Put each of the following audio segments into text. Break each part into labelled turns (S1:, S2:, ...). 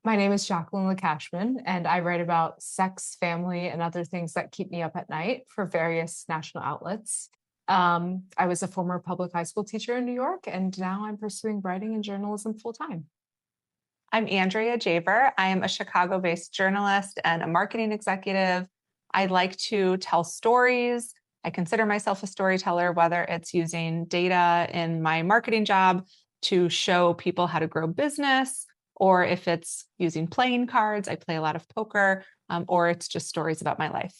S1: My name is Jacqueline LeKachman, and I write about sex, family, and other things that keep me up at night for various national outlets. I was a former public high school teacher in New York, and now I'm pursuing writing and journalism full time.
S2: I'm Andrea Javor. I am a Chicago-based journalist and a marketing executive. I like to tell stories. I consider myself a storyteller, whether it's using data in my marketing job to show people how to grow business, or if it's using playing cards. I play a lot of poker, or it's just stories about my life.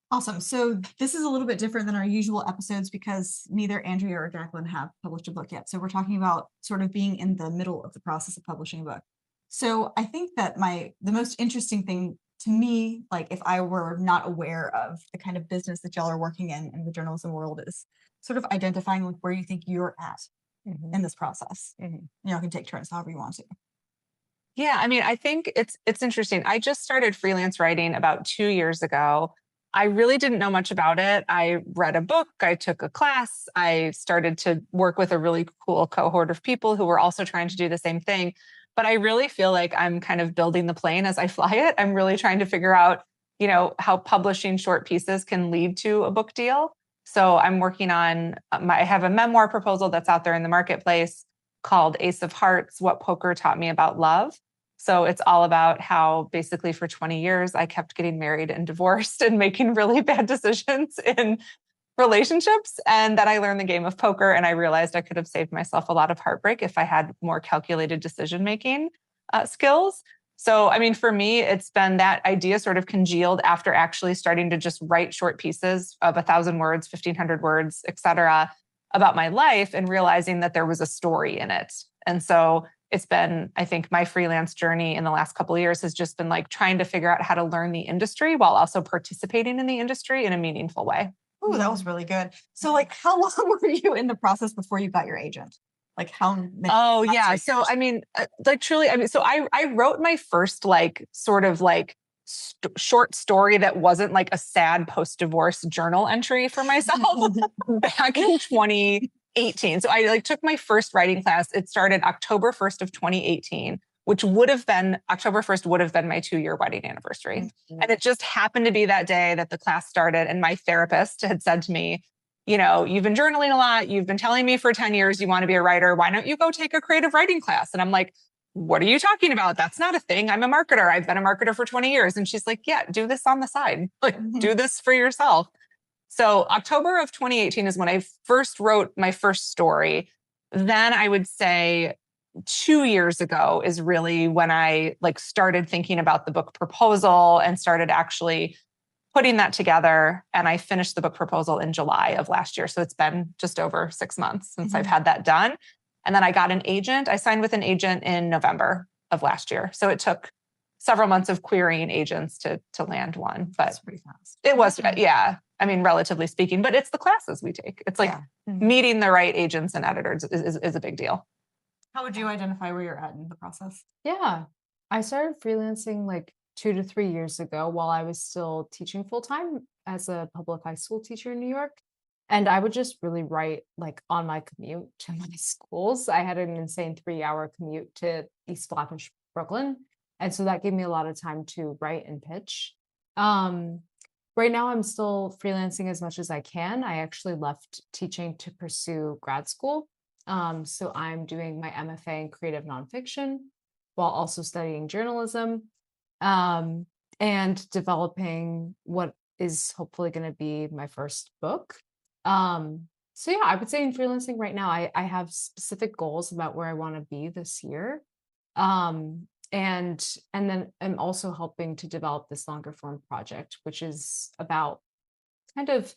S3: Awesome. So this is a little bit different than our usual episodes because neither Andrea or Jacqueline have published a book yet. So we're talking about sort of being in the middle of the process of publishing a book. So I think that the most interesting thing to me, like if I were not aware of the kind of business that y'all are working in the journalism world, is sort of identifying like where you think you're at in this process. Y'all can take turns however you want to.
S2: Yeah, I mean, I think it's interesting. I just started freelance writing about 2 years ago. I really didn't know much about it. I read a book, I took a class, I started to work with a really cool cohort of people who were also trying to do the same thing. But I really feel like I'm kind of building the plane as I fly it. I'm really trying to figure out, how publishing short pieces can lead to a book deal. So I'm working on I have a memoir proposal that's out there in the marketplace called Ace of Hearts: What Poker Taught Me About Love. So it's all about how basically for 20 years, I kept getting married and divorced and making really bad decisions in relationships. And that I learned the game of poker. And I realized I could have saved myself a lot of heartbreak if I had more calculated decision-making skills. So, I mean, for me, it's been that idea sort of congealed after actually starting to just write short pieces of 1,000 words, 1,500 words, et cetera, about my life and realizing that there was a story in it. And so it's been, I think my freelance journey in the last couple of years has just been like trying to figure out how to learn the industry while also participating in the industry in a meaningful way.
S3: Oh, that was really good. So like how long were you in the process before you got your agent? Like how many
S2: Oh
S3: months
S2: yeah.
S3: or
S2: So,
S3: years?
S2: I mean, like truly, I mean, so I wrote my first like sort of like short story that wasn't like a sad post-divorce journal entry for myself back in 2018. So I like took my first writing class. It started October 1st of 2018, which October 1st would have been my 2-year wedding anniversary. And it just happened to be that day that the class started. And my therapist had said to me, you've been journaling a lot. You've been telling me for 10 years you want to be a writer. Why don't you go take a creative writing class? And I'm like, what are you talking about? That's not a thing. I'm a marketer. I've been a marketer for 20 years. And she's like, yeah, do this on the side. Like, do this for yourself. So October of 2018 is when I first wrote my first story. Then I would say 2 years ago is really when I like started thinking about the book proposal and started actually putting that together. And I finished the book proposal in July of last year. So it's been just over 6 months since I've had that done. And then I got an agent. I signed with an agent in November of last year. So it took several months of querying agents to land one. But
S3: That's pretty fast.
S2: it was, yeah. I mean, relatively speaking, but it's the classes we take. It's like meeting the right agents and editors is a big deal.
S3: How would you identify where you're at in the process?
S1: Yeah, I started freelancing like 2 to 3 years ago while I was still teaching full time as a public high school teacher in New York. And I would just really write like on my commute to my schools. I had an insane 3-hour commute to East Flatbush, Brooklyn. And so that gave me a lot of time to write and pitch. Um, right now, I'm still freelancing as much as I can. I actually left teaching to pursue grad school. So I'm doing my MFA in creative nonfiction while also studying journalism, and developing what is hopefully going to be my first book. So yeah, I would say in freelancing right now, I have specific goals about where I want to be this year. Um, and then I'm also helping to develop this longer form project, which is about kind of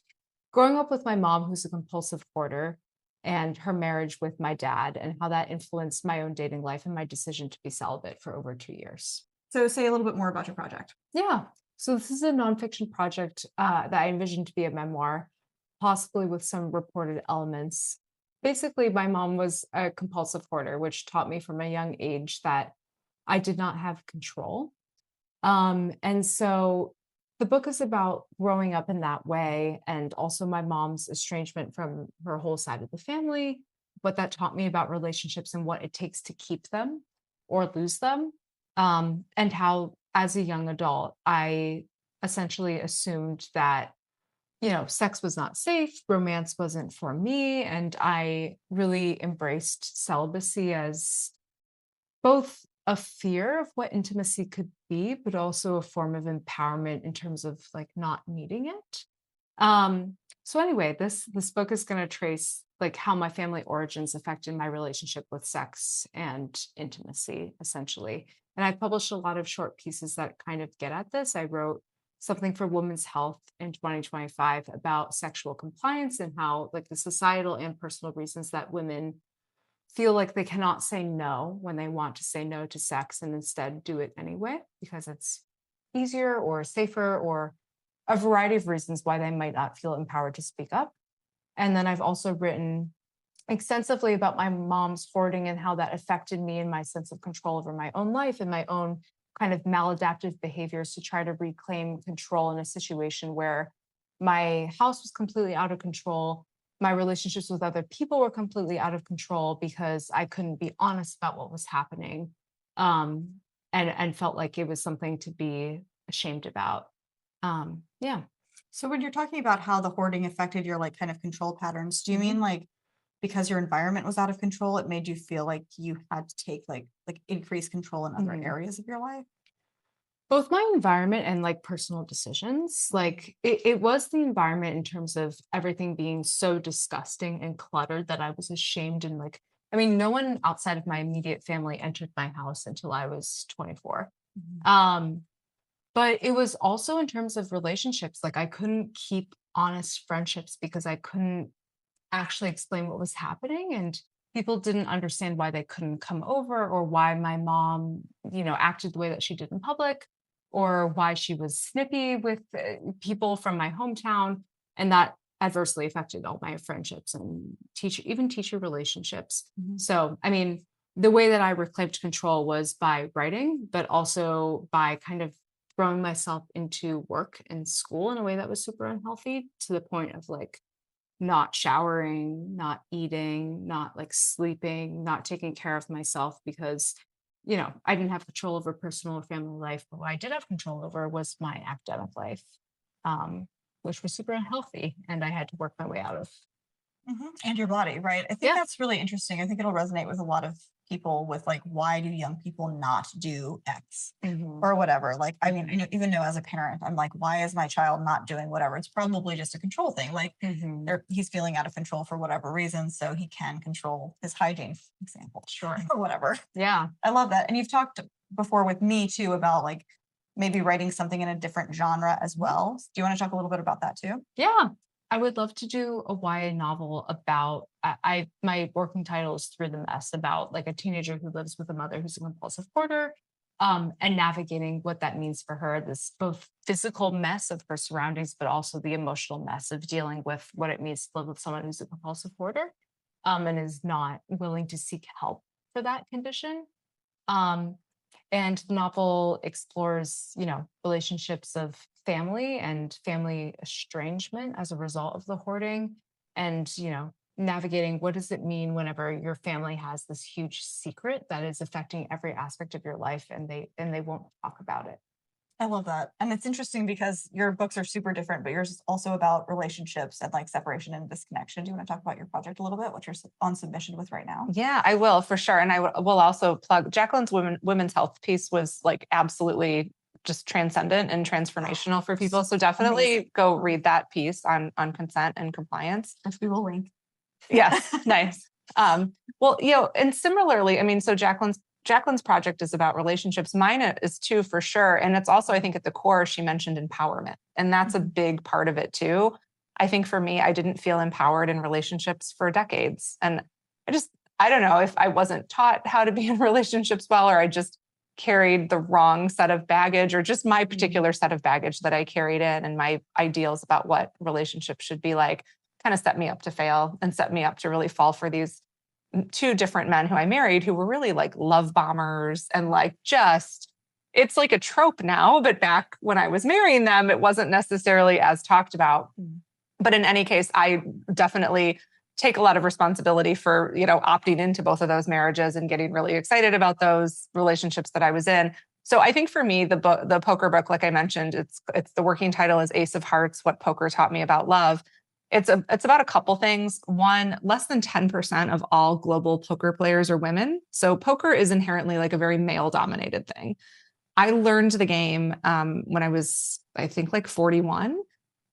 S1: growing up with my mom, who's a compulsive hoarder, and her marriage with my dad, and how that influenced my own dating life and my decision to be celibate for over 2 years.
S3: So say a little bit more about your project.
S1: Yeah. So this is a nonfiction project that I envisioned to be a memoir, possibly with some reported elements. Basically, my mom was a compulsive hoarder, which taught me from a young age that I did not have control. And so the book is about growing up in that way, and also my mom's estrangement from her whole side of the family, what that taught me about relationships and what it takes to keep them or lose them. And how, as a young adult, I essentially assumed that, sex was not safe, romance wasn't for me, and I really embraced celibacy as both a fear of what intimacy could be, but also a form of empowerment in terms of like not needing it. So anyway, this book is going to trace like how my family origins affected my relationship with sex and intimacy, essentially. And I published a lot of short pieces that kind of get at this. I wrote something for Women's Health in 2025 about sexual compliance and how like the societal and personal reasons that women feel like they cannot say no when they want to say no to sex and instead do it anyway because it's easier or safer or a variety of reasons why they might not feel empowered to speak up. And then I've also written extensively about my mom's hoarding and how that affected me and my sense of control over my own life and my own kind of maladaptive behaviors to try to reclaim control in a situation where my house was completely out of control. My relationships with other people were completely out of control because I couldn't be honest about what was happening, and felt like it was something to be ashamed about. Yeah.
S3: So when you're talking about how the hoarding affected your like kind of control patterns, do you
S1: Mhm.
S3: mean like because your environment was out of control, it made you feel like you had to take like increased control in other
S1: Mhm.
S3: areas of your life?
S1: Both my environment and like personal decisions. Like it was the environment in terms of everything being so disgusting and cluttered that I was ashamed and like, I mean, no one outside of my immediate family entered my house until I was 24.
S3: Mhm.
S1: Um, but it was also in terms of relationships. Like I couldn't keep honest friendships because I couldn't actually explain what was happening. And people didn't understand why they couldn't come over or why my mom, acted the way that she did in public or why she was snippy with people from my hometown. And that adversely affected all my friendships and teacher relationships.
S3: Mhm.
S1: So, I mean, the way that I reclaimed control was by writing, but also by kind of throwing myself into work and school in a way that was super unhealthy to the point of like not showering, not eating, not like sleeping, not taking care of myself because, I didn't have control over personal or family life. But what I did have control over was my academic life, um, which was super unhealthy. And I had to work my way out of.
S3: Mhm. And your body, right? I think
S1: Yeah.
S3: that's really interesting. I think it'll resonate with a lot of people with like, why do young people not do X
S1: Mhm.
S3: or whatever? Like, I mean, I know, even though as a parent, I'm like, why is my child not doing whatever? It's probably just a control thing. Like,
S1: Mhm.
S3: he's feeling out of control for whatever reason, so he can control his hygiene, for example,
S1: Sure.
S3: or whatever.
S1: Yeah.
S3: I love that. And you've talked before with me too about like maybe writing something in a different genre as well. Do you want to talk a little bit about that too?
S1: Yeah. I would love to do a YA novel about my working title is Through the Mess about like a teenager who lives with a mother who's a compulsive hoarder, and navigating what that means for her, this both physical mess of her surroundings, but also the emotional mess of dealing with what it means to live with someone who's a compulsive hoarder, and is not willing to seek help for that condition. Um, and the novel explores, relationships of family and family estrangement as a result of the hoarding and, navigating what does it mean whenever your family has this huge secret that is affecting every aspect of your life and they won't talk about it.
S3: I love that. And it's interesting because your books are super different, but yours is also about relationships and like separation and disconnection. Do you want to talk about your project a little bit, what you're on submission with right now?
S2: Yeah, I will for sure. And will also plug Jacqueline's women's health piece was like absolutely just transcendent and transformational for people. So definitely
S3: Amazing.
S2: go read that piece on consent and compliance.
S3: Which we will link.
S2: Yes, nice. Well, and similarly, I mean, so Jacqueline's project is about relationships. Mine is too, for sure. And it's also, I think, at the core, she mentioned empowerment. And that's a big part of it too. I think for me, I didn't feel empowered in relationships for decades. And I don't know if I wasn't taught how to be in relationships well, or I just carried the wrong set of baggage, or just my particular set of baggage that I carried in, and my ideals about what relationships should be like kind of set me up to fail and set me up to really fall for these two different men who I married who were really like love bombers and like it's like a trope now, but back when I was marrying them, it wasn't necessarily as talked about. But in any case, I definitely take a lot of responsibility for, opting into both of those marriages and getting really excited about those relationships that I was in. So I think for me, the poker book, like I mentioned, it's the working title is Ace of Hearts: What Poker Taught Me About Love. It's about a couple things. One, less than 10% of all global poker players are women. So poker is inherently like a very male dominated thing. I learned the game when I was, I think, like 41,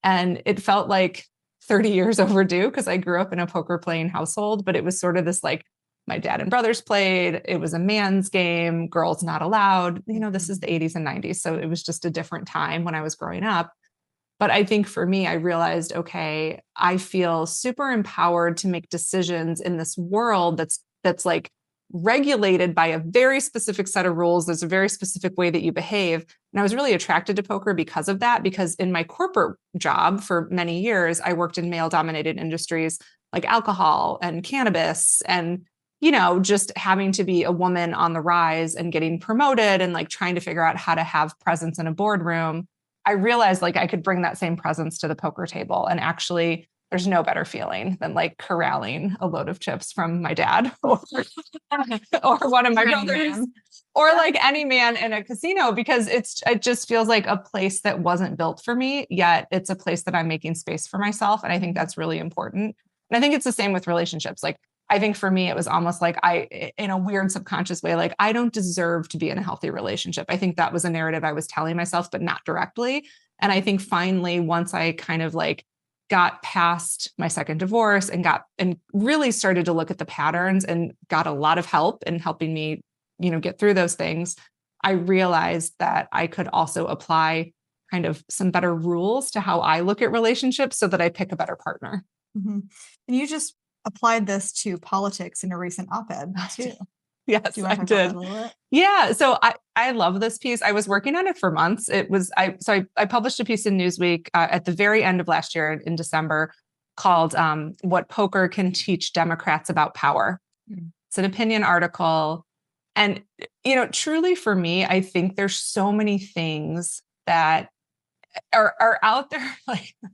S2: and it felt like 30 years overdue because I grew up in a poker playing household, but it was sort of this like my dad and brothers played. It was a man's game, girls not allowed. This is the 80s and 90s. So it was just a different time when I was growing up. But I think for me, I realized, okay, I feel super empowered to make decisions in this world that's like regulated by a very specific set of rules. There's a very specific way that you behave. And I was really attracted to poker because of that, because in my corporate job for many years, I worked in male-dominated industries like alcohol and cannabis and, just having to be a woman on the rise and getting promoted and like trying to figure out how to have presence in a boardroom. I realized like I could bring that same presence to the poker table. And actually, there's no better feeling than like corralling a load of chips from my dad or one of my brothers or like any man in a casino, because it just feels like a place that wasn't built for me, yet it's a place that I'm making space for myself. And I think that's really important. And I think it's the same with relationships. Like, I think for me, it was almost like in a weird subconscious way, like I don't deserve to be in a healthy relationship. I think that was a narrative I was telling myself, but not directly. And I think finally, once I kind of like got past my second divorce and really started to look at the patterns and got a lot of help in helping me, get through those things, I realized that I could also apply kind of some better rules to how I look at relationships so that I pick a better partner.
S3: Mm-hmm. And you just applied this to politics in a recent op-ed too.
S2: Yes, I did. Yeah. So I love this piece. I was working on it for months. I published a piece in Newsweek at the very end of last year in December called What Poker Can Teach Democrats About Power. It's an opinion article. And, truly for me, I think there's so many things that are out there,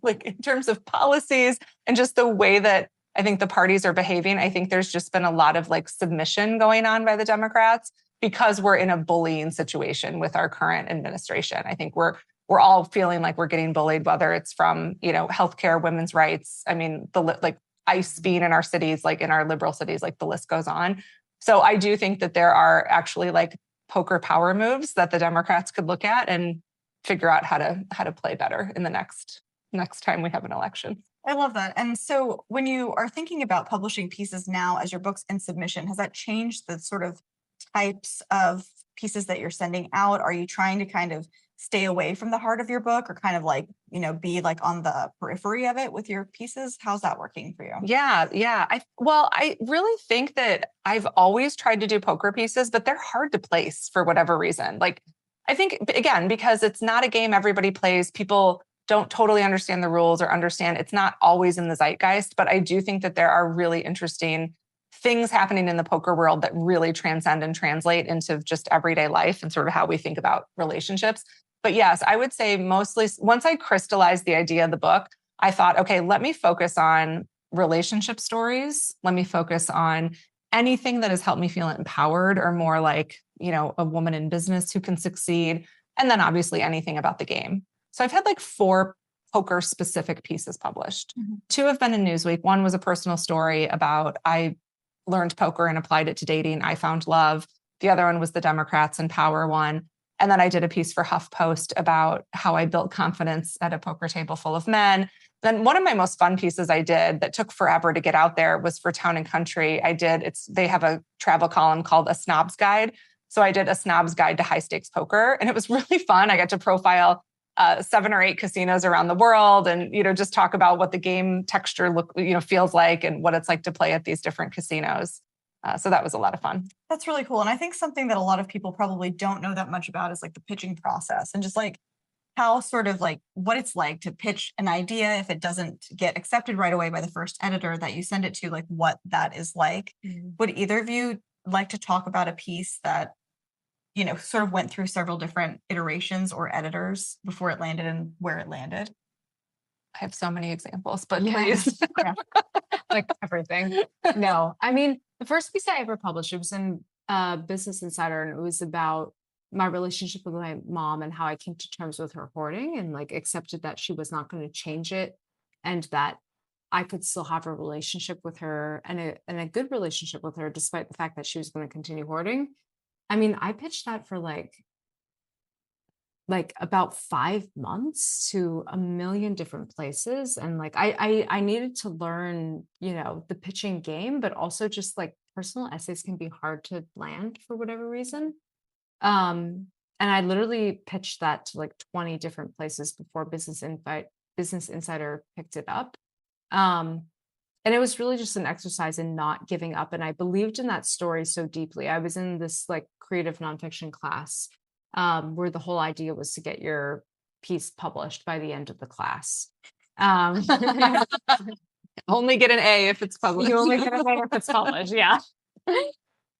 S2: like in terms of policies and just the way that I think the parties are behaving. I think there's just been a lot of like submission going on by the Democrats because we're in a bullying situation with our current administration. I think we're all feeling like we're getting bullied, whether it's from, healthcare, women's rights. I mean, like ICE being in our cities, like in our liberal cities, like the list goes on. So I do think that there are actually like poker power moves that the Democrats could look at and figure out how to play better in the next time we have an election.
S3: I love that. And so when you are thinking about publishing pieces now as your book's in submission, has that changed the sort of types of pieces that you're sending out? Are you trying to kind of stay away from the heart of your book or kind of like, be like on the periphery of it with your pieces? How's that working for you?
S2: Yeah. I really think that I've always tried to do poker pieces, but they're hard to place for whatever reason. Like, I think, again, because it's not a game everybody plays, people don't totally understand the rules or understand it's not always in the zeitgeist. But I do think that there are really interesting things happening in the poker world that really transcend and translate into just everyday life and sort of how we think about relationships. But yes, I would say mostly once I crystallized the idea of the book, I thought, okay, let me focus on relationship stories. Let me focus on anything that has helped me feel empowered or more like, a woman in business who can succeed. And then obviously anything about the game. So I've had like 4 poker specific pieces published. Mm-hmm. 2 have been in Newsweek. One was a personal story about I learned poker and applied it to dating. I found love. The other one was the Democrats and power one. And then I did a piece for HuffPost about how I built confidence at a poker table full of men. Then one of my most fun pieces I did that took forever to get out there was for Town and Country. They have a travel column called A Snob's Guide. So I did A Snob's Guide to High Stakes Poker. And it was really fun. I got to profile 7 or 8 casinos around the world and, just talk about what the game texture feels like and what it's like to play at these different casinos. So that was a lot of fun.
S3: That's really cool. And I think something that a lot of people probably don't know that much about is like the pitching process and just like how sort of like what it's like to pitch an idea if it doesn't get accepted right away by the first editor that you send it to, like what that is like. Mm-hmm. Would either of you like to talk about a piece that, sort of went through several different iterations or editors before it landed and where it landed?
S2: I have so many examples, but
S1: Yeah.
S2: please.
S1: Yeah. Like everything. No, I mean, the first piece I ever published, it was in Business Insider, and it was about my relationship with my mom and how I came to terms with her hoarding and like accepted that she was not going to change it and that I could still have a relationship with her and a good relationship with her despite the fact that she was going to continue hoarding. I mean, I pitched that for like about 5 months to a million different places, and like I needed to learn, you know, the pitching game, but also just like personal essays can be hard to land for whatever reason. And I literally pitched that to like 20 different places before Business Insider picked it up. Um, and it was really just an exercise in not giving up. And I believed in that story so deeply. I was in this like creative nonfiction class where the whole idea was to get your piece published by the end of the class.
S2: Only get an A if it's published.
S1: You only get an A if it's published, yeah.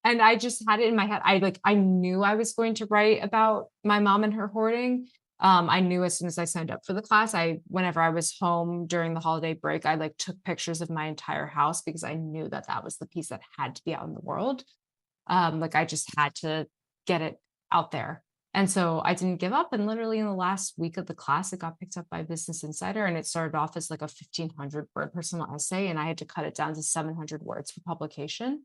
S1: And I just had it in my head. I knew I was going to write about my mom and her hoarding. I knew as soon as I signed up for the class, whenever I was home during the holiday break, I like took pictures of my entire house because I knew that that was the piece that had to be out in the world. Like I just had to get it out there. And so I didn't give up. And literally in the last week of the class, it got picked up by Business Insider, and it started off as like a 1,500 word personal essay. And I had to cut it down to 700 words for publication.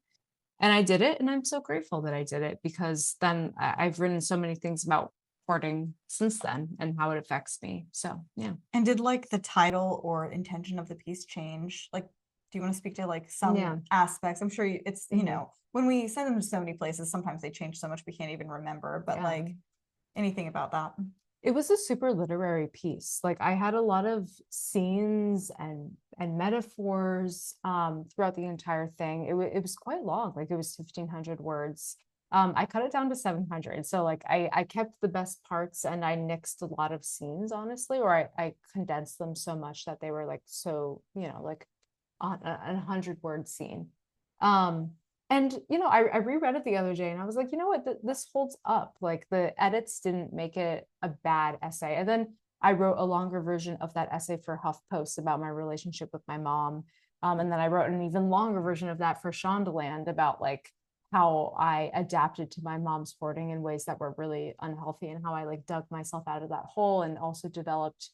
S1: And I did it. And I'm so grateful that I did it because then I've written so many things about hoarding since then and how it affects me. So, yeah.
S3: And did like the title or intention of the piece change? Like, do you want to speak to like some aspects? I'm sure it's, you know, when we send them to so many places, sometimes they change so much we can't even remember, but like anything about that?
S1: It was a super literary piece. Like I had a lot of scenes and metaphors throughout the entire thing. It was quite long. Like it was 1,500 words. I cut it down to 700. So like I kept the best parts and I nixed a lot of scenes, honestly, or I condensed them so much that they were like so, you know, like on a 100-word scene. And you know, I reread it the other day and I was like, you know what, this holds up. Like the edits didn't make it a bad essay. And then I wrote a longer version of that essay for HuffPost about my relationship with my mom. And then I wrote an even longer version of that for Shondaland about like how I adapted to my mom's hoarding in ways that were really unhealthy and how I like dug myself out of that hole and also developed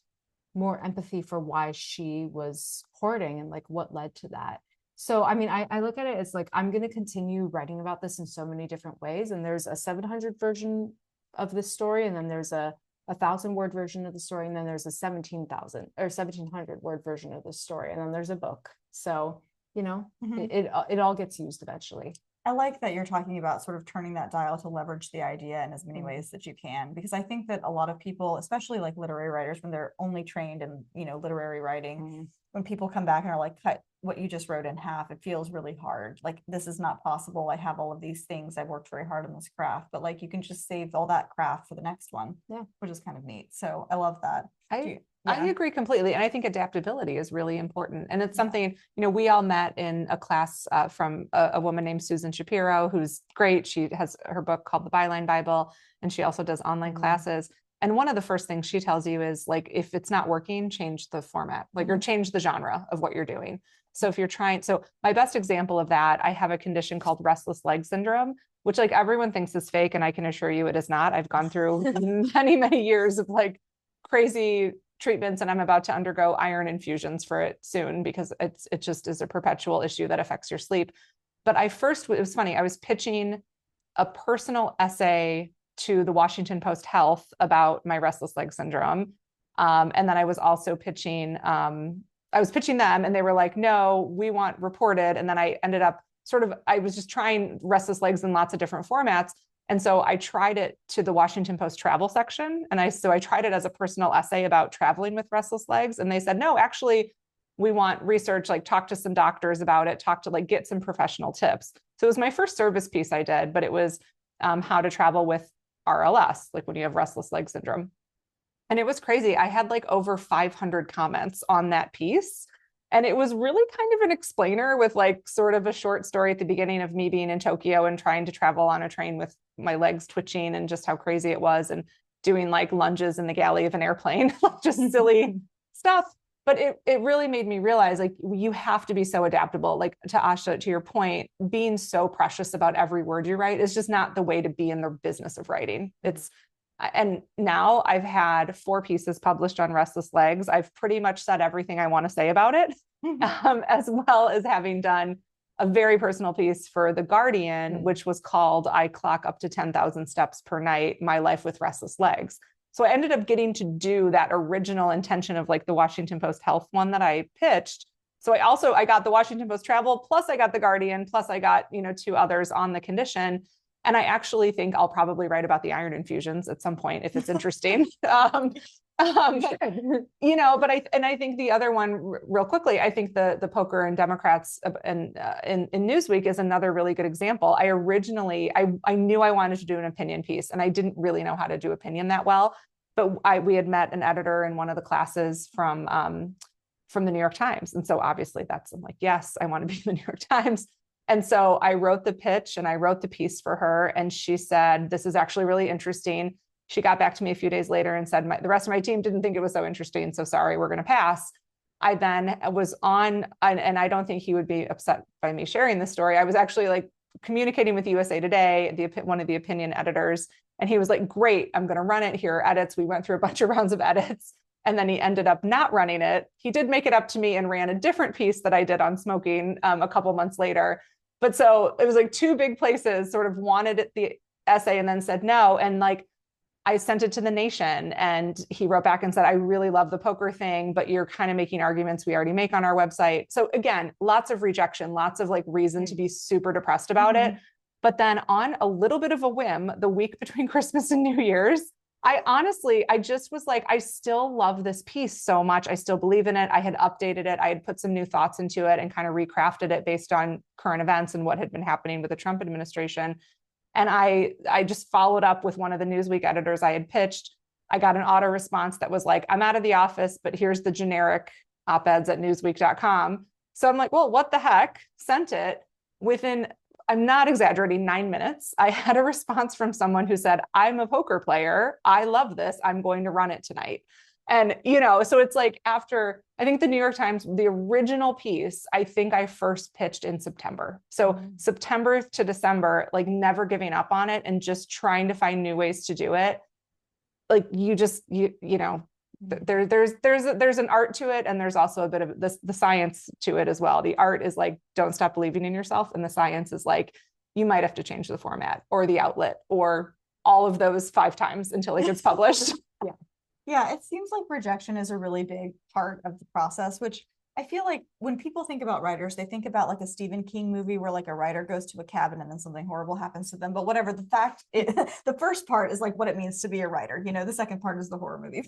S1: more empathy for why she was hoarding and like what led to that. So, I mean, I look at it as like, I'm going to continue writing about this in so many different ways. And there's a 700 version of this story. And then there's a 1,000-word version of the story. And then there's a 17,000 or 1,700-word version of the story. And then there's a book. So, you know, it all gets used eventually.
S3: I like that you're talking about sort of turning that dial to leverage the idea in as many ways that you can, because I think that a lot of people, especially like literary writers, when they're only trained in, you know, literary writing, when people come back and are like, cut what you just wrote in half, it feels really hard. Like, this is not possible. I have all of these things. I've worked very hard on this craft, but like, you can just save all that craft for the next one, which is kind of neat. So I love that.
S2: I agree completely. And I think adaptability is really important. And it's something, you know, we all met in a class from a woman named Susan Shapiro, who's great. She has her book called The Byline Bible, and she also does online classes. And one of the first things she tells you is like, if it's not working, change the format, like, or change the genre of what you're doing. So if you're trying, so my best example of that, I have a condition called restless leg syndrome, which like everyone thinks is fake. And I can assure you it is not. I've gone through many, many years of like crazy treatments, and I'm about to undergo iron infusions for it soon because it just is a perpetual issue that affects your sleep. But it was funny, I was pitching a personal essay to the Washington Post Health about my restless leg syndrome. And then I was also pitching them, and they were like, no, we want reported. And then I ended up I was just trying restless legs in lots of different formats. And so I tried it to the Washington Post travel section. And I tried it as a personal essay about traveling with restless legs. And they said, no, actually, we want research, like talk to some doctors about it, get some professional tips. So it was my first service piece I did, but it was how to travel with RLS, like when you have restless leg syndrome. And it was crazy. I had like over 500 comments on that piece. And it was really kind of an explainer with like sort of a short story at the beginning of me being in Tokyo and trying to travel on a train with my legs twitching and just how crazy it was, and doing like lunges in the galley of an airplane, just silly stuff. but it really made me realize, like, you have to be so adaptable. Like, to Asha, to your point, being so precious about every word you write is just not the way to be in the business of writing. And now I've had 4 pieces published on Restless Legs. I've pretty much said everything I want to say about it, as well as having done a very personal piece for The Guardian, which was called "I Clock Up to 10,000 Steps Per Night, My Life with Restless Legs." So I ended up getting to do that original intention of like the Washington Post health one that I pitched. So I got the Washington Post travel, plus I got The Guardian, plus I got, 2 others on the condition. And I actually think I'll probably write about the iron infusions at some point if it's interesting. But I think the other one, real quickly, I think the poker and Democrats in Newsweek is another really good example. I knew I wanted to do an opinion piece, and I didn't really know how to do opinion that well. But we had met an editor in one of the classes from the New York Times, and so obviously I'm like, yes, I want to be in the New York Times. And so I wrote the pitch and I wrote the piece for her, and she said, "This is actually really interesting." She got back to me a few days later and said, "The rest of my team didn't think it was so interesting, so sorry, we're going to pass." I then was on, and I don't think he would be upset by me sharing this story. I was actually like communicating with USA Today, one of the opinion editors, and he was like, "Great, I'm going to run it. Here are edits." We went through a bunch of rounds of edits, and then he ended up not running it. He did make it up to me and ran a different piece that I did on smoking a couple months later. But so it was like 2 big places sort of wanted the essay and then said no. And like, I sent it to The Nation, and he wrote back and said, "I really love the poker thing, but you're kind of making arguments we already make on our website." So again, lots of rejection, lots of like reason to be super depressed about it. But then on a little bit of a whim, the week between Christmas and New Year's, I just was like, I still love this piece so much. I still believe in it. I had updated it. I had put some new thoughts into it and kind of recrafted it based on current events and what had been happening with the Trump administration. And I just followed up with one of the Newsweek editors I had pitched. I got an auto response that was like, "I'm out of the office, but here's the generic op-eds at newsweek.com. So I'm like, well, what the heck? Sent it. Within, I'm not exaggerating, 9 minutes, I had a response from someone who said, "I'm a poker player. I love this. I'm going to run it tonight." And, so it's like, after, I think the New York Times, the original piece, I think I first pitched in September. So September to December, like never giving up on it and just trying to find new ways to do it. Like there's an art to it. And there's also a bit of the science to it as well. The art is like, don't stop believing in yourself. And the science is like, you might have to change the format or the outlet or all of those 5 times until it gets published.
S3: Yeah, it seems like rejection is a really big part of the process, which I feel like when people think about writers, they think about like a Stephen King movie where like a writer goes to a cabin and then something horrible happens to them. But whatever, the first part is like what it means to be a writer. The second part is the horror movie.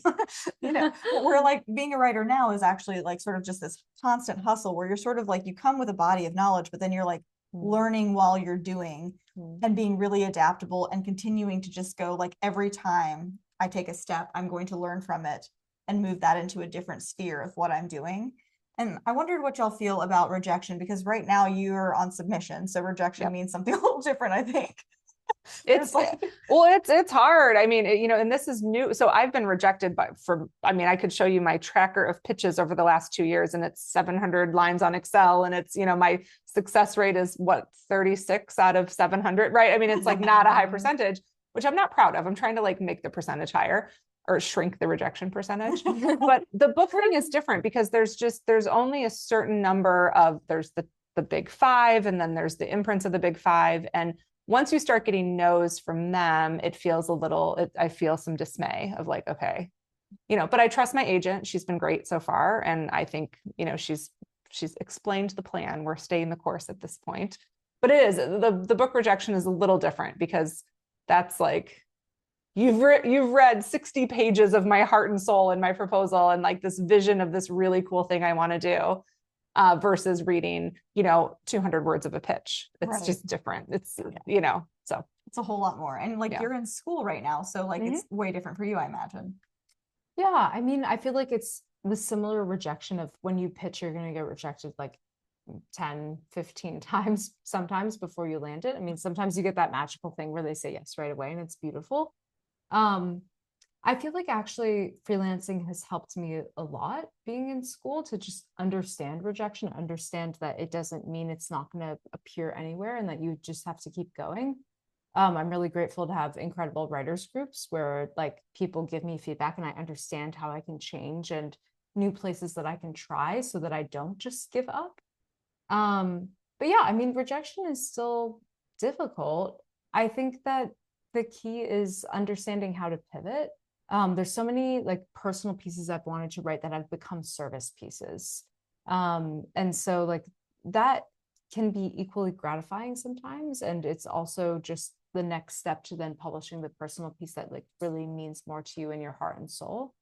S3: Where like being a writer now is actually like sort of just this constant hustle where you're sort of like, you come with a body of knowledge, but then you're like learning while you're doing and being really adaptable and continuing to just go like, every time I take a step, I'm going to learn from it and move that into a different sphere of what I'm doing. And I wondered what y'all feel about rejection, because right now you're on submission. So rejection means something a little different, I think.
S2: It's hard. I mean, and this is new. So I've been rejected I could show you my tracker of pitches over the last 2 years, and it's 700 lines on Excel. And it's, my success rate is 36 out of 700, right? I mean, it's like not a high percentage, which I'm not proud of. I'm trying to like make the percentage higher or shrink the rejection percentage. But the book thing is different because there's only a certain number of, there's the big 5, and then there's the imprints of the big 5. And once you start getting no's from them, it feels I feel some dismay of like, okay, but I trust my agent. She's been great so far. And I think, she's explained the plan. We're staying the course at this point. But it is, the book rejection is a little different because that's like, you've read 60 pages of my heart and soul in my proposal and like this vision of this really cool thing I want to do, versus reading, 200 words of a pitch. It's just different. It's, so
S3: it's a whole lot more. And like, you're in school right now. So like, it's way different for you, I imagine.
S1: Yeah. I mean, I feel like it's the similar rejection of when you pitch, you're going to get rejected like 10, 15 times sometimes before you land it. I mean, sometimes you get that magical thing where they say yes right away and it's beautiful. I feel like actually freelancing has helped me a lot being in school to just understand rejection, understand that it doesn't mean it's not going to appear anywhere and that you just have to keep going. I'm really grateful to have incredible writers groups where like people give me feedback and I understand how I can change and new places that I can try so that I don't just give up. But yeah, I mean, rejection is still difficult. I think that the key is understanding how to pivot. There's so many like personal pieces I've wanted to write that have become service pieces. And so like that can be equally gratifying sometimes. And it's also just the next step to then publishing the personal piece that like really means more to you in your heart and soul.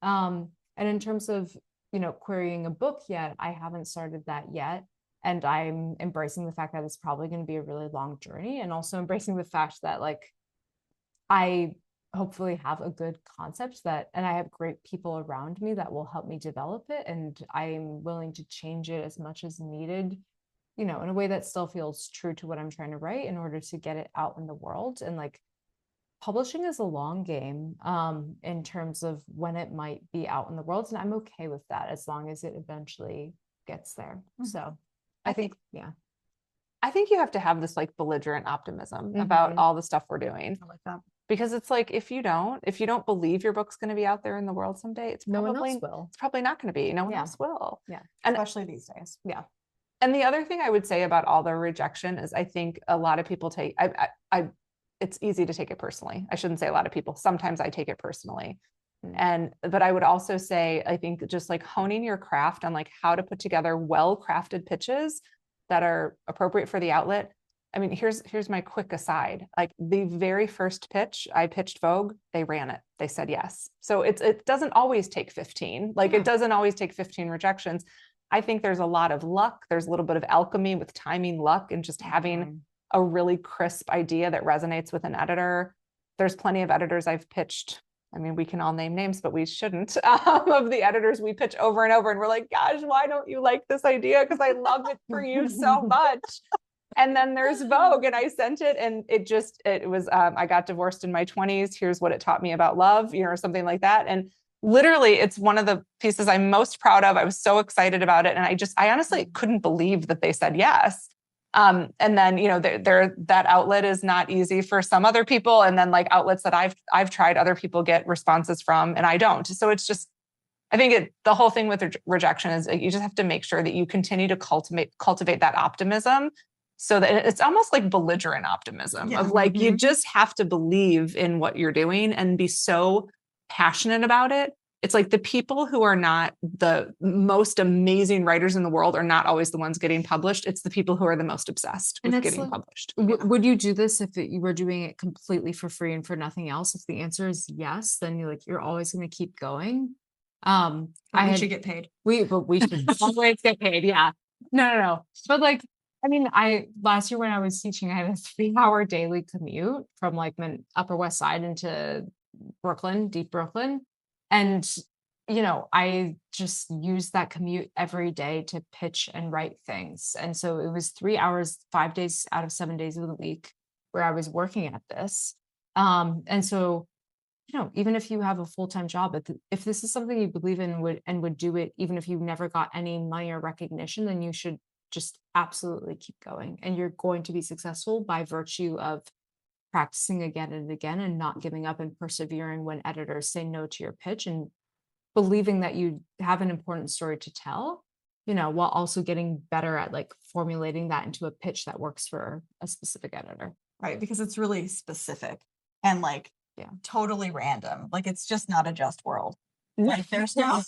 S1: And in terms of, querying a book yet, I haven't started that yet. And I'm embracing the fact that it's probably going to be a really long journey, and also embracing the fact that like I hopefully have a good concept and I have great people around me that will help me develop it. And I'm willing to change it as much as needed, in a way that still feels true to what I'm trying to write in order to get it out in the world. And like publishing is a long game in terms of when it might be out in the world. And I'm okay with that as long as it eventually gets there. So I think, yeah.
S2: I think you have to have this like belligerent optimism about all the stuff we're doing.
S3: I like that.
S2: Because it's like if you don't believe your book's going to be out there in the world someday, it's
S1: No one
S2: probably
S1: else will.
S2: it's probably not going to be. No one
S1: Yeah.
S2: else will.
S1: Yeah.
S2: And
S3: Especially these days.
S1: Yeah.
S2: and the other thing I would say about all the rejection is I think a lot of people take it's easy to take it personally. I shouldn't say a lot of people. Sometimes I take it personally. But I would also say, I think just like honing your craft on like how to put together well-crafted pitches that are appropriate for the outlet. I mean, here's my quick aside. Like the very first pitch I pitched Vogue, they ran it. They said yes. So it doesn't always take 15. Like it doesn't always take 15 rejections. I think there's a lot of luck. There's a little bit of alchemy with timing, luck, and just having a really crisp idea that resonates with an editor. There's plenty of editors I've pitched. I mean, we can all name names, but we shouldn't, of the editors we pitch over and over. And we're like, gosh, why don't you like this idea? Because I love it for you so much. And then there's Vogue, and I sent it, and it was, I got divorced in my 20s. Here's what it taught me about love, or something like that. And literally, it's one of the pieces I'm most proud of. I was so excited about it. And I honestly couldn't believe that they said yes. And then, that outlet is not easy for some other people. And then like outlets that I've tried, other people get responses from, and I don't. So it's just, I think the whole thing with rejection is you just have to make sure that you continue to cultivate that optimism, so that it's almost like belligerent optimism of like, you just have to believe in what you're doing and be so passionate about it. It's like the people who are not the most amazing writers in the world are not always the ones getting published. It's the people who are the most obsessed with getting published.
S1: Would you do this if you were doing it completely for free and for nothing else? If the answer is yes, then you're always going to keep going.
S3: We should get paid.
S1: We should always get paid. Yeah. No. But like, I mean, last year when I was teaching, I had a 3-hour daily commute from like the Upper West Side into Brooklyn, deep Brooklyn. And, I just used that commute every day to pitch and write things. And so it was 3 hours, 5 days out of 7 days of the week where I was working at this. And so, even if you have a full-time job, if this is something you believe in would do it, even if you never got any money or recognition, then you should just absolutely keep going. And you're going to be successful by virtue of practicing again and again and not giving up and persevering when editors say no to your pitch, and believing that you have an important story to tell, while also getting better at like formulating that into a pitch that works for a specific editor.
S3: Right. Because it's really specific and like totally random. Like it's just not a just world. Like there's no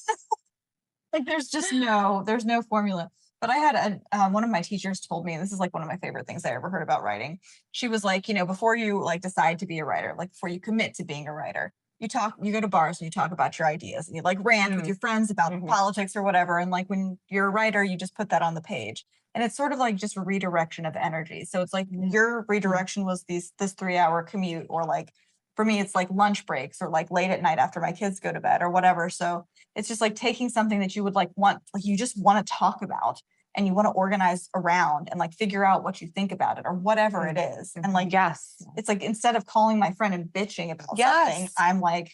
S3: there's no formula. But I had one of my teachers told me, and this is like one of my favorite things I ever heard about writing. She was like, before you like decide to be a writer, like before you commit to being a writer, you go to bars and you talk about your ideas and you like rant with your friends about politics or whatever. And like when you're a writer, you just put that on the page. And it's sort of like just a redirection of energy. So it's like your redirection was this 3-hour commute, or like for me, it's like lunch breaks or like late at night after my kids go to bed or whatever. So it's just like taking something that you would like you just want to talk about and you want to organize around and like figure out what you think about it or whatever it is. And like,
S2: yes,
S3: it's like, instead of calling my friend and bitching about something, I'm like,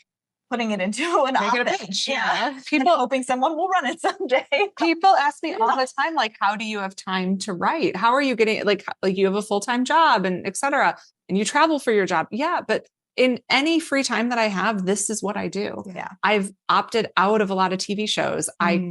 S3: putting it into an
S2: Make it a
S3: op-ed.
S2: pitch.
S3: Yeah.
S2: Yeah.
S3: People hoping someone will run it someday.
S2: People ask me all the time, like, how do you have time to write? How are you getting like you have a full-time job and et cetera, and you travel for your job. Yeah. But in any free time that I have, this is what I do.
S3: Yeah.
S2: I've opted out of a lot of TV shows. I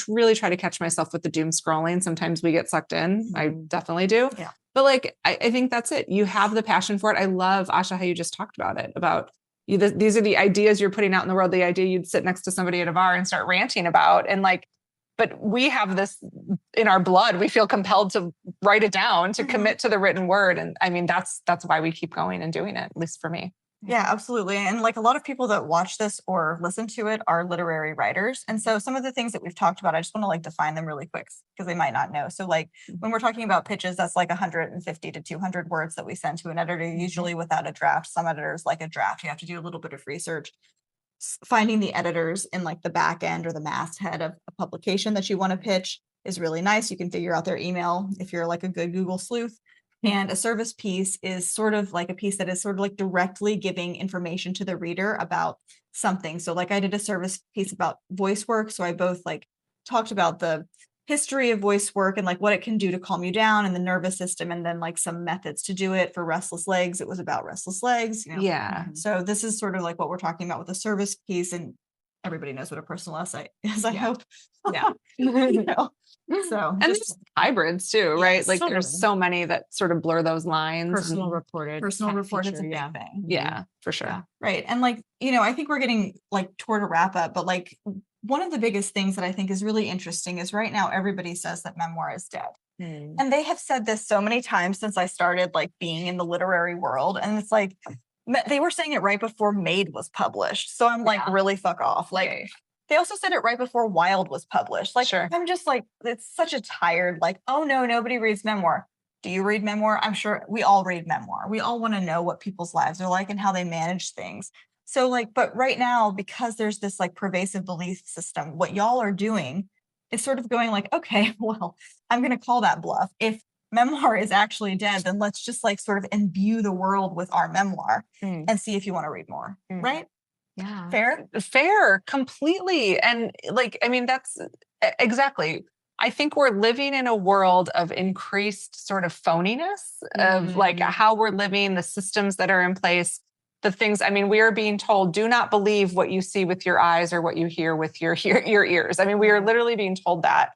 S2: really try to catch myself with the doom scrolling. Sometimes we get sucked in. I definitely do.
S3: Yeah.
S2: But like, I think that's it. You have the passion for it. I love, Asha, how you just talked about it, about these are the ideas you're putting out in the world, the idea you'd sit next to somebody at a bar and start ranting about. And like, but we have this in our blood. We feel compelled to write it down, to commit to the written word. And I mean, that's why we keep going and doing it, at least for me.
S3: Yeah, absolutely. And like a lot of people that watch this or listen to it are literary writers. And so some of the things that we've talked about, I just want to like define them really quick because they might not know. So like when we're talking about pitches, that's like 150 to 200 words that we send to an editor, usually without a draft. Some editors like a draft. You have to do a little bit of research. Finding the editors in like the back end or the masthead of a publication that you want to pitch is really nice. You can figure out their email if you're like a good Google sleuth. And a service piece is sort of like a piece that is sort of like directly giving information to the reader about something. So like I did a service piece about voice work. So I both like talked about the history of voice work and like what it can do to calm you down and the nervous system, and then like some methods to do it. For restless legs, it was about restless legs.
S2: Yeah.
S3: So this is sort of like what we're talking about with the service piece, and everybody knows what a personal essay is, I hope.
S2: Yeah.
S3: So
S2: and there's hybrids too, right?
S3: Yes,
S2: Like
S1: totally.
S2: there's so many that sort of blur those lines.
S1: Personal reported.
S3: personal report is a big
S1: yeah.
S3: thing.
S2: Yeah, for sure.
S1: Yeah.
S3: Right. And like, I think we're getting like toward a wrap up, but like one of the biggest things that I think is really interesting is right now everybody says that memoir is dead. And they have said this so many times since I started like being in the literary world. And it's like, they were saying it right before Made was published. So I'm like, really fuck off. Like, they also said it right before Wild was published. Like,
S2: Sure.
S3: I'm just like, it's such a tired, like, oh no, nobody reads memoir. Do you read memoir? I'm sure we all read memoir. We all want to know what people's lives are like and how they manage things. So like, but right now, because there's this like pervasive belief system, what y'all are doing is sort of going like, okay, well, I'm going to call that bluff. If memoir is actually dead, then let's just like sort of imbue the world with our memoir and see if you want to read more. Right?
S1: Yeah.
S2: Fair, completely. And like, I mean, that's exactly. I think we're living in a world of increased sort of phoniness of like how we're living, the systems that are in place, the things. I mean, we are being told, do not believe what you see with your eyes or what you hear with your ears. I mean, we are literally being told that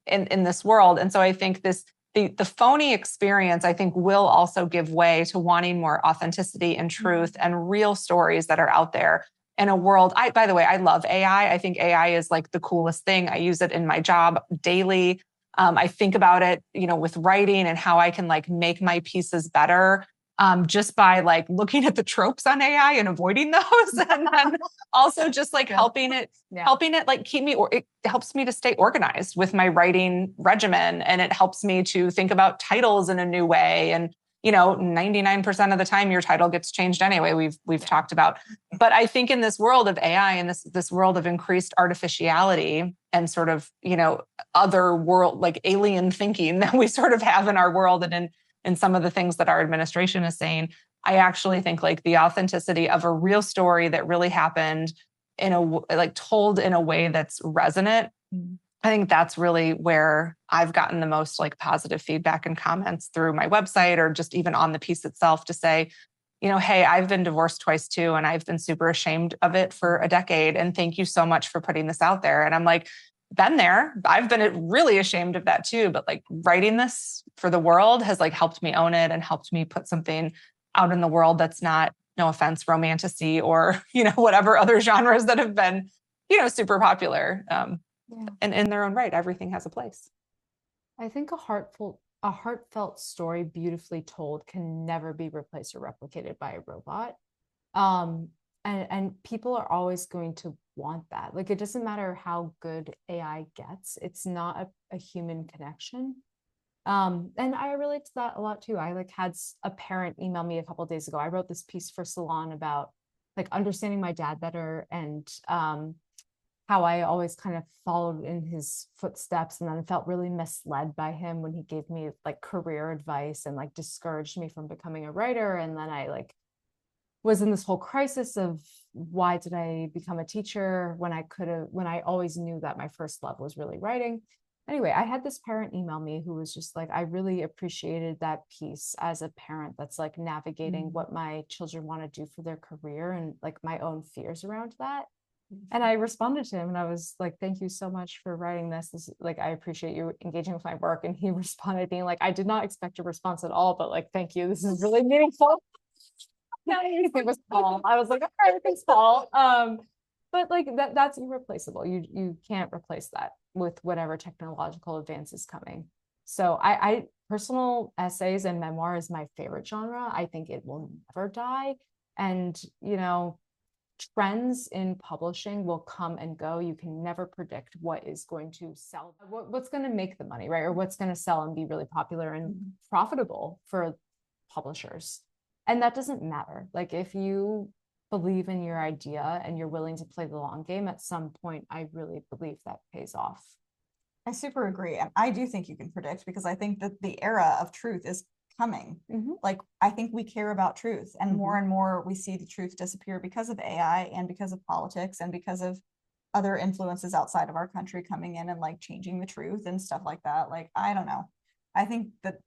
S2: in this world. And so I think the phony experience, I think, will also give way to wanting more authenticity and truth and real stories that are out there in a world. By the way, I love AI. I think AI is like the coolest thing. I use it in my job daily. I think about it, with writing and how I can like make my pieces better just by like looking at the tropes on AI and avoiding those. And then also just like helping it like keep me, or it helps me to stay organized with my writing regimen. And it helps me to think about titles in a new way. And 99% of the time your title gets changed anyway, we've talked about. But I think in this world of AI and this world of increased artificiality and sort of, other world, like alien thinking that we sort of have in our world and in some of the things that our administration is saying, I actually think like the authenticity of a real story that really happened told in a way that's resonant. I think that's really where I've gotten the most like positive feedback and comments through my website or just even on the piece itself to say, hey, I've been divorced twice too, and I've been super ashamed of it for a decade. And thank you so much for putting this out there. And I'm like, been there. I've been really ashamed of that too. But like writing this for the world has like helped me own it and helped me put something out in the world that's not, no offense, romantasy or, whatever other genres that have been, super popular. And in their own right, everything has a place.
S1: I think a heartfelt story beautifully told can never be replaced or replicated by a robot. And people are always going to want that. Like, it doesn't matter how good AI gets, it's not a human connection. And I relate to that a lot too. I like had a parent email me a couple of days ago. I wrote this piece for Salon about like understanding my dad better and how I always kind of followed in his footsteps and then felt really misled by him when he gave me like career advice and like discouraged me from becoming a writer. And then I like was in this whole crisis of why did I become a teacher when I always knew that my first love was really writing. Anyway, I had this parent email me who was just like, I really appreciated that piece as a parent that's like navigating what my children want to do for their career and like my own fears around that. And I responded to him and I was like, thank you so much for writing this. This like, I appreciate you engaging with my work. And he responded being like, I did not expect a response at all, but like, thank you. This is really meaningful. His name was Paul. I was like, all right, thanks, Paul. But like that's irreplaceable. You can't replace that with whatever technological advance is coming. So I personal essays and memoir is my favorite genre. I think it will never die. And trends in publishing will come and go. You can never predict what is going to sell, what's going to make the money, right? Or what's going to sell and be really popular and profitable for publishers. And that doesn't matter. Like if you believe in your idea and you're willing to play the long game, at some point, I really believe that pays off.
S3: I super agree. And I do think you can predict, because I think that the era of truth is coming. Like, I think we care about truth, and more we see the truth disappear because of AI and because of politics and because of other influences outside of our country coming in and like changing the truth and stuff like that. Like, I don't know. I think that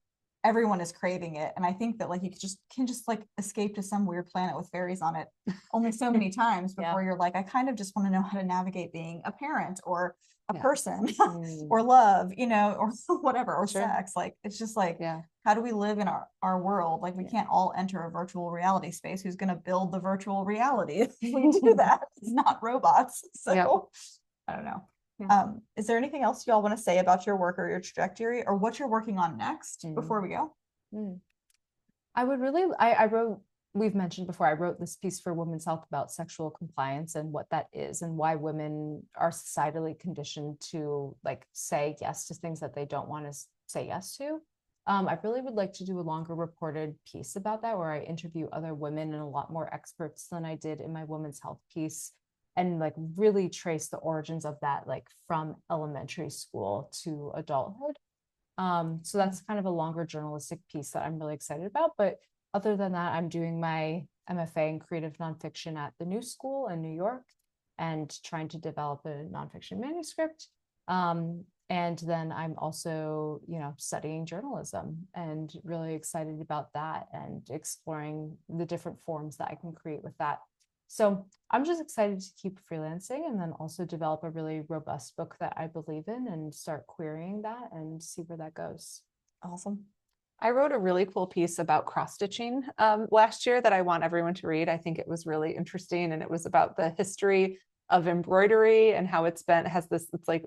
S3: everyone is craving it. And I think that like you can just like escape to some weird planet with fairies on it only so many times before you're like, I kind of just want to know how to navigate being a parent or a person or love, or whatever, or sex. Like, it's just like, how do we live in our world? Like, we can't all enter a virtual reality space. Who's going to build the virtual reality if we do that? It's not robots. So I don't know. Is there anything else y'all want to say about your work or your trajectory or what you're working on next before we go?
S1: I would really, I wrote, we've mentioned before, I wrote this piece for Women's Health about sexual compliance and what that is and why women are societally conditioned to like say yes to things that they don't want to say yes to. I really would like to do a longer reported piece about that where I interview other women and a lot more experts than I did in my women's health piece, and like really trace the origins of that, like from elementary school to adulthood. So that's kind of a longer journalistic piece that I'm really excited about. But other than that, I'm doing my MFA in creative nonfiction at the New School in New York and trying to develop a nonfiction manuscript. And then I'm also, studying journalism and really excited about that and exploring the different forms that I can create with that. So I'm just excited to keep freelancing and then also develop a really robust book that I believe in and start querying that and see where that goes.
S3: Awesome.
S2: I wrote a really cool piece about cross-stitching last year that I want everyone to read. I think it was really interesting, and it was about the history of embroidery and how it's like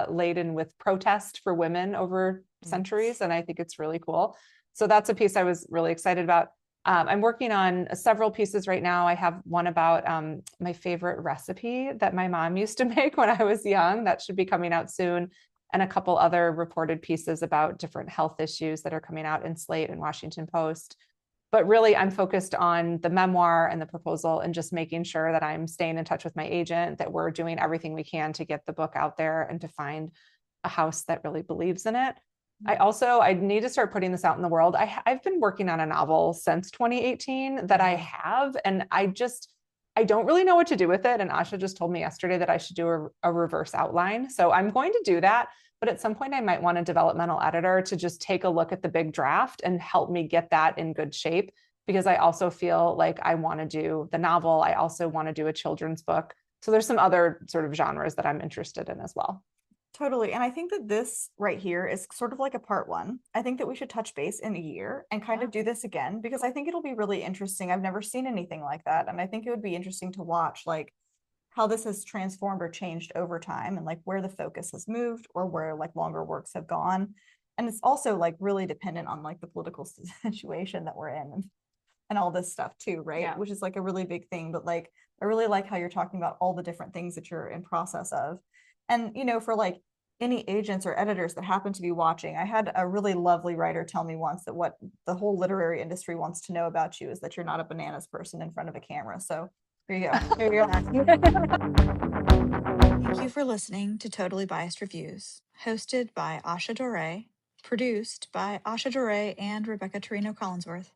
S2: laden with protest for women over centuries. And I think it's really cool. So that's a piece I was really excited about. I'm working on several pieces right now. I have one about my favorite recipe that my mom used to make when I was young. That should be coming out soon. And a couple other reported pieces about different health issues that are coming out in Slate and Washington Post. But really, I'm focused on the memoir and the proposal and just making sure that I'm staying in touch with my agent, that we're doing everything we can to get the book out there and to find a house that really believes in it. I need to start putting this out in the world. I've been working on a novel since 2018 that I have, and I don't really know what to do with it. And Asha just told me yesterday that I should do a reverse outline. So I'm going to do that. But at some point I might want a developmental editor to just take a look at the big draft and help me get that in good shape, because I also feel like I want to do the novel. I also want to do a children's book. So there's some other sort of genres that I'm interested in as well.
S3: Totally. And I think that this right here is sort of like a part one. I think that we should touch base in a year and kind of do this again, because I think it'll be really interesting. I've never seen anything like that. And I think it would be interesting to watch like how this has transformed or changed over time and like where the focus has moved or where like longer works have gone. And it's also like really dependent on like the political situation that we're in and all this stuff too, right? Yeah. Which is like a really big thing. But like, I really like how you're talking about all the different things that you're in process of. And, for like any agents or editors that happen to be watching, I had a really lovely writer tell me once that what the whole literary industry wants to know about you is that you're not a bananas person in front of a camera. So here you go. Here you go. Thank you for listening to Totally Biased Reviews, hosted by Asha Doré, produced by Asha Doré and Rebecca Torino Collinsworth.